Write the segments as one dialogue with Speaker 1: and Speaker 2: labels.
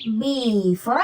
Speaker 1: B for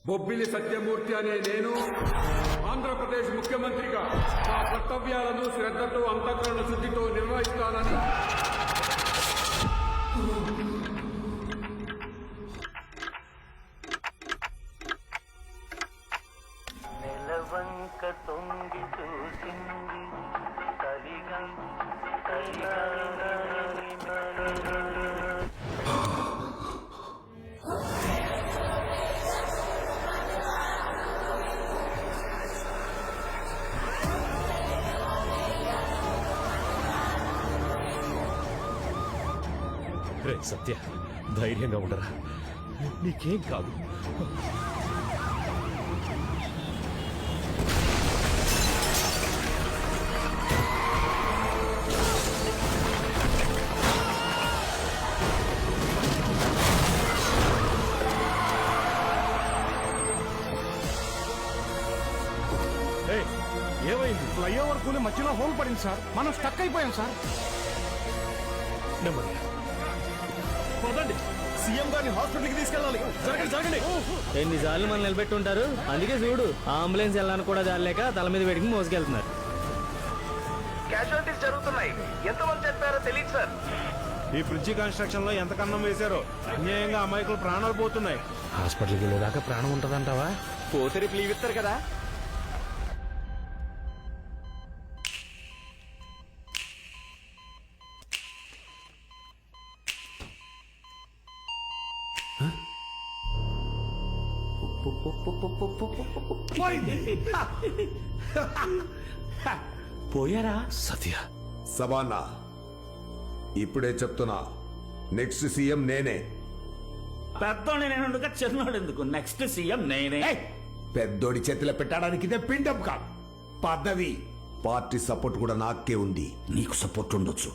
Speaker 2: Bobbili Satyamurthy అనే నేను ఆంధ్రప్రదేశ్ ముఖ్యమంత్రిగా నా కర్తవ్యాలను శ్రద్ధతో అంతఃకరణ శుద్ధితో నిర్వహిస్తానని
Speaker 3: నెలవంక తొంగి చూసింది కలిగా
Speaker 4: రే సత్య, ధైర్యంగా ఉండరా, నీకేం కాదు. ఏమైంది?
Speaker 5: ఫ్లైఓవర్ కూలి మధ్యలో హోల్ పడింది సార్, మనం స్టక్ అయిపోయాం సార్.
Speaker 4: నెమ్మదిగా పదండి, సీఎం గారిని హాస్పిటల్కి తీసుకెళ్ళాలి. జరగండి జరగండి.
Speaker 6: ఎన్నిసార్లు మనం నిలబెట్టుంటారు, అందుకే చూడు అంబులెన్స్ వెళ్ళాలని కూడా జాలేక తల మీద పెట్టుకుని మోసుకెళ్తున్నారు.
Speaker 3: క్యాజువాలిటీస్ జరుగుతున్నాయి. ఎంతమంది చెప్పారో తెలియదు సార్.
Speaker 5: ఈ బ్రిడ్జి కన్స్ట్రక్షన్ లో ఎంత కన్నం వేశారో అన్యాయంగా అమాయకులు ప్రాణాలు పోతున్నాయి.
Speaker 4: హాస్పిటల్కి వెళ్ళేదాకా ప్రాణం ఉంటదంటావా?
Speaker 5: పోతే రేపు లీవ్ ఇస్తారు కదా.
Speaker 4: పోయారా సత్య?
Speaker 2: సబానా, ఇప్పుడే చెప్తున్నా, నెక్స్ట్ సీఎం నేనే.
Speaker 7: పెద్దోడి నేను చిన్నోడు ఎందుకు? నెక్స్ట్ సీఎం నేనే.
Speaker 2: పెద్దోడి చేతిలో పెట్టడానికి ఇదే పిండం కాదు, పదవి. పార్టీ సపోర్ట్ కూడా నాకే ఉంది.
Speaker 7: నీకు సపోర్ట్ ఉండొచ్చు,